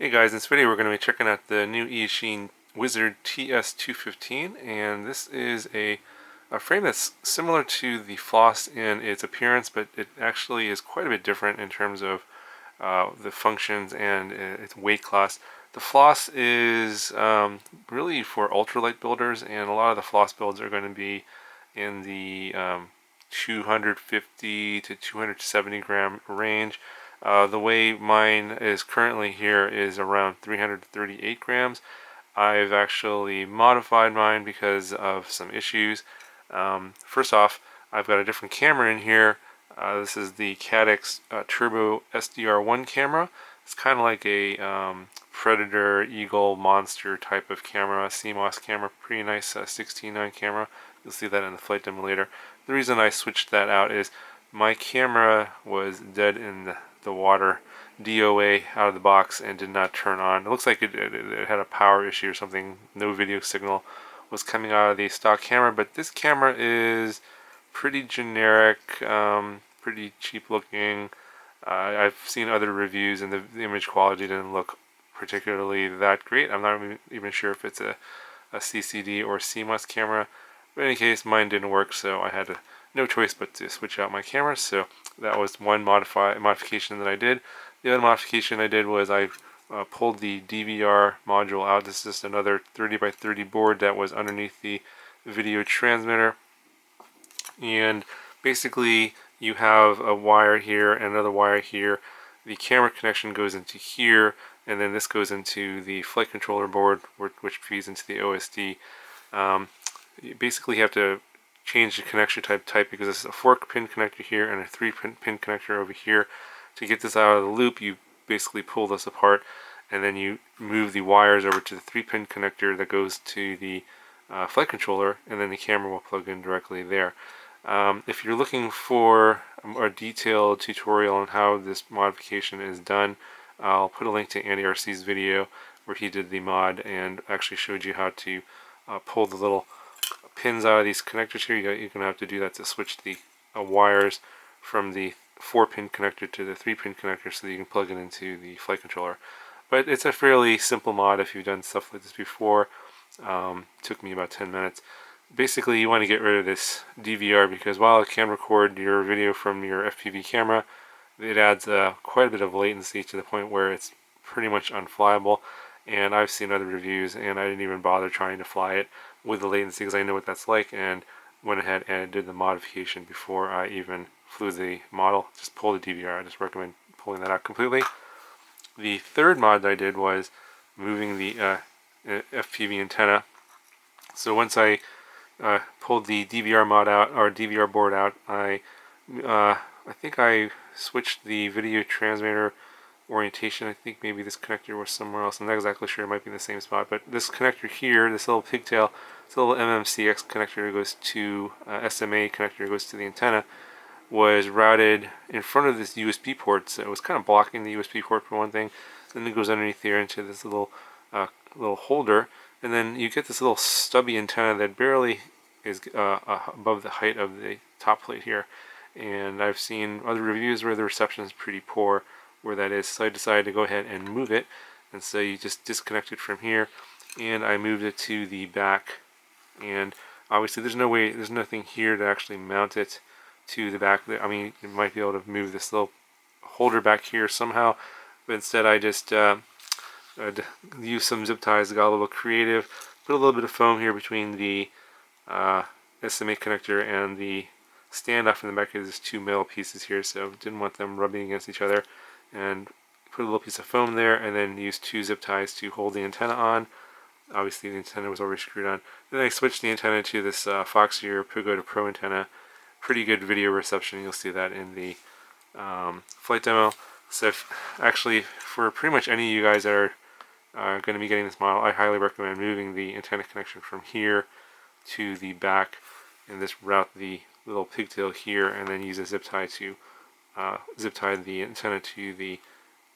Hey guys, in this video we're going to be checking out the new Eachine Wizard TS215, and this is a frame that's similar to the Floss in its appearance, but it actually is quite a bit different in terms of the functions and its weight class. The Floss is really for ultralight builders, and a lot of the Floss builds are going to be in the 250 to 270 gram range. The way mine is currently here is around 338 grams. I've actually modified mine because of some issues. First off, I've got a different camera in here. This is the Caddx Turbo SDR1 camera. It's kind of like a Predator, Eagle, Monster type of camera, CMOS camera, pretty nice 16:9 camera. You'll see that in the flight demo later. The reason I switched that out is my camera was dead in the water, DOA out of the box, and did not turn on. It looks like it had a power issue or something. No video signal was coming out of the stock camera, but this camera is pretty generic, pretty cheap looking. I've seen other reviews and the image quality didn't look particularly that great. I'm not even sure if it's a CCD or CMOS camera. But in any case, mine didn't work, so I had no choice but to switch out my camera. So that was one modification that I did. The other modification I did was I pulled the DVR module out. This is just another 30 by 30 board that was underneath the video transmitter. And basically you have a wire here and another wire here. The camera connection goes into here, and then this goes into the flight controller board, which feeds into the OSD. You basically have to change the connection type because it's a 4-pin connector here and a 3-pin connector over here. To get this out of the loop, you basically pull this apart, and then you move the wires over to the 3-pin connector that goes to the flight controller, and then the camera will plug in directly there. If you're looking for a detailed tutorial on how this modification is done, I'll put a link to Andy RC's video where he did the mod and actually showed you how to pull the little pins out of these connectors here. You're going to have to do that to switch the wires from the 4-pin connector to the 3-pin connector so that you can plug it into the flight controller. But it's a fairly simple mod if you've done stuff like this before. Took me about 10 minutes. Basically, you want to get rid of this DVR because while it can record your video from your FPV camera, it adds quite a bit of latency to the point where it's pretty much unflyable. And I've seen other reviews, and I didn't even bother trying to fly it with the latency because I know what that's like, and went ahead and did the modification before I even flew the model. Just pull the DVR. I just recommend pulling that out completely. The third mod that I did was moving the FPV antenna. So once I pulled the DVR mod out, or DVR board out, I think I switched the video transmitter orientation. I think maybe this connector was somewhere else. I'm not exactly sure. It might be in the same spot. But this connector here, this little pigtail, this little MMCX connector goes to SMA connector goes to the antenna, was routed in front of this USB port. So it was kind of blocking the USB port for one thing. Then it goes underneath here into this little holder, and then you get this little stubby antenna that barely is above the height of the top plate here. And I've seen other reviews where the reception is pretty poor where that is, so I decided to go ahead and move it, and so you just disconnect it from here, and I moved it to the back. And obviously there's nothing here to actually mount it to the back. I mean, you might be able to move this little holder back here somehow, but instead I just used some zip ties, got a little creative, put a little bit of foam here between the SMA connector and the standoff in the back of these two metal pieces here, so didn't want them rubbing against each other, and put a little piece of foam there, and then use 2 zip ties to hold the antenna on. Obviously the antenna was already screwed on. Then I switched the antenna to this Foxeer Pagoda Pro antenna. Pretty good video reception. You'll see that in the flight demo. So actually, for pretty much any of you guys that are going to be getting this model, I highly recommend moving the antenna connection from here to the back, and this route the little pigtail here, and then use a zip tie to zip tie the antenna to the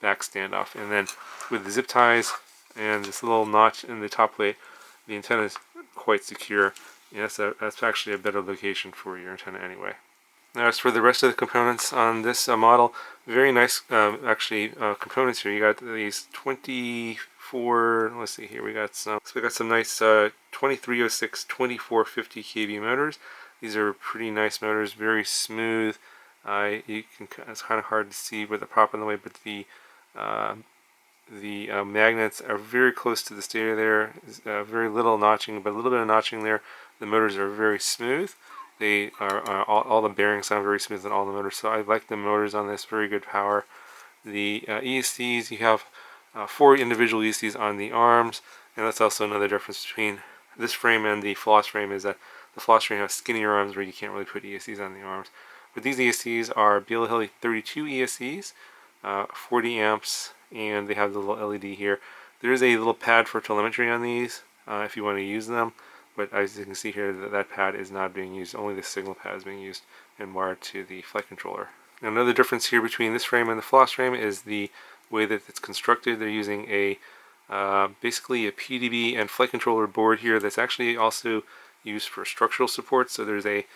back standoff. And then with the zip ties and this little notch in the top plate, the antenna is quite secure. Yes, that's actually a better location for your antenna anyway. Now, as for the rest of the components on this model, very nice components here. You got these 24, let's see here, we got some nice 2306 2450 kV motors. These are pretty nice motors, very smooth. It's kind of hard to see with the prop in the way, but the magnets are very close to the stator there. Very little notching, but a little bit of notching there. The motors are very smooth. They are all the bearings sound very smooth on all the motors, so I like the motors on this. Very good power. The ESCs, you have 4 individual ESCs on the arms, and that's also another difference between this frame and the floss frame, is that the floss frame has skinnier arms where you can't really put ESCs on the arms. But these ESCs are Bill 32 ESCs, 40 amps, and they have the little LED here. There is a little pad for telemetry on these if you want to use them, but as you can see here, that pad is not being used. Only the signal pad is being used and wired to the flight controller. Now, another difference here between this frame and the floss frame is the way that it's constructed. They're using basically a PDB and flight controller board here that's actually also used for structural support. So there's a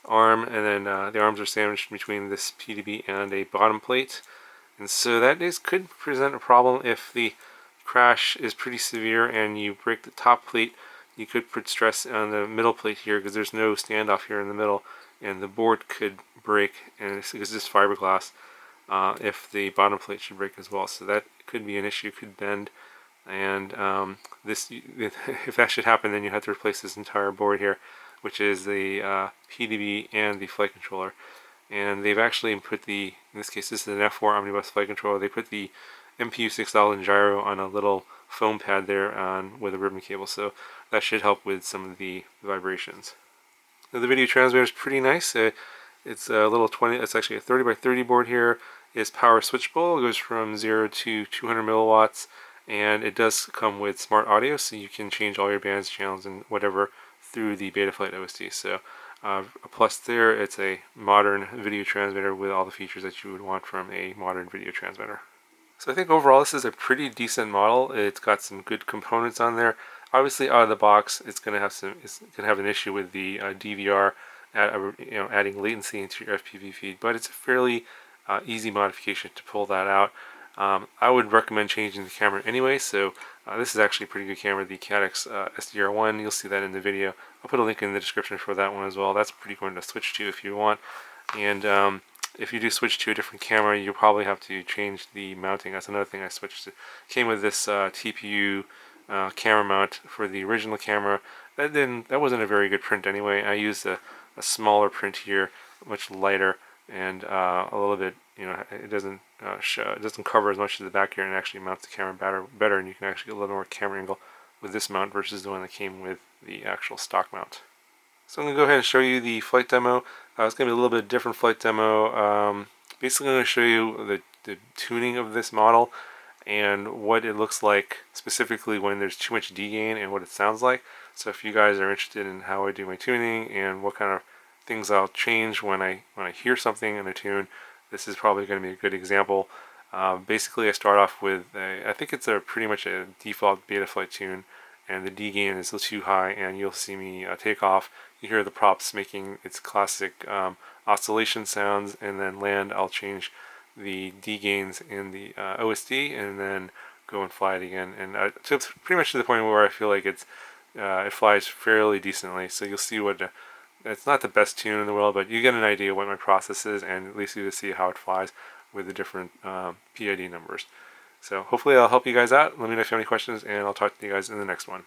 arm, and then the arms are sandwiched between this PDB and a bottom plate. And so that could present a problem if the crash is pretty severe and you break the top plate. You could put stress on the middle plate here because there's no standoff here in the middle, and the board could break, and it's just fiberglass, if the bottom plate should break as well. So that could be an issue, could bend, and if that should happen, then you have to replace this entire board here, which is the PDB and the flight controller. And they've actually put in this case, this is an F4 omnibus flight controller. They put the MPU 6000 gyro on a little foam pad there with a ribbon cable, so that should help with some of the vibrations. Now, the video transmitter is pretty nice. It's a little it's actually a 30 by 30 board here. It's power switchable. It goes from 0 to 200 milliwatts, and it does come with smart audio, so you can change all your bands, channels, and whatever through the Betaflight OSD. So a plus there, it's a modern video transmitter with all the features that you would want from a modern video transmitter. So I think overall this is a pretty decent model. It's got some good components on there. Obviously, out of the box, it's going to have an issue with the DVR, adding latency into your FPV feed. But it's a fairly easy modification to pull that out. I would recommend changing the camera anyway. So this is actually a pretty good camera, the Caddx SDR1. You'll see that in the video. I'll put a link in the description for that one as well. That's pretty good to switch to if you want. And if you do switch to a different camera, you'll probably have to change the mounting. That's another thing I switched to. Came with this TPU camera mount for the original camera. That wasn't a very good print anyway. I used a smaller print here, much lighter, and a little bit, it doesn't cover as much of the back here, and actually mounts the camera better, and you can actually get a little more camera angle with this mount versus the one that came with the actual stock mount. So I'm going to go ahead and show you the flight demo. It's going to be a little bit different flight demo. Basically, I'm going to show you the tuning of this model and what it looks like specifically when there's too much D-gain and what it sounds like. So if you guys are interested in how I do my tuning and what kind of things I'll change when I hear something in a tune, this is probably going to be a good example. Basically, I start off with I think it's pretty much a default Betaflight tune, and the D-gain is a little too high, and you'll see me take off. You hear the props making its classic oscillation sounds, and then land, I'll change the D-gains in the OSD, and then go and fly it again. And so it's pretty much to the point where I feel like it flies fairly decently. So you'll see it's not the best tune in the world, but you get an idea what my process is, and at least you see how it flies with the different PID numbers. So hopefully I'll help you guys out. Let me know if you have any questions, and I'll talk to you guys in the next one.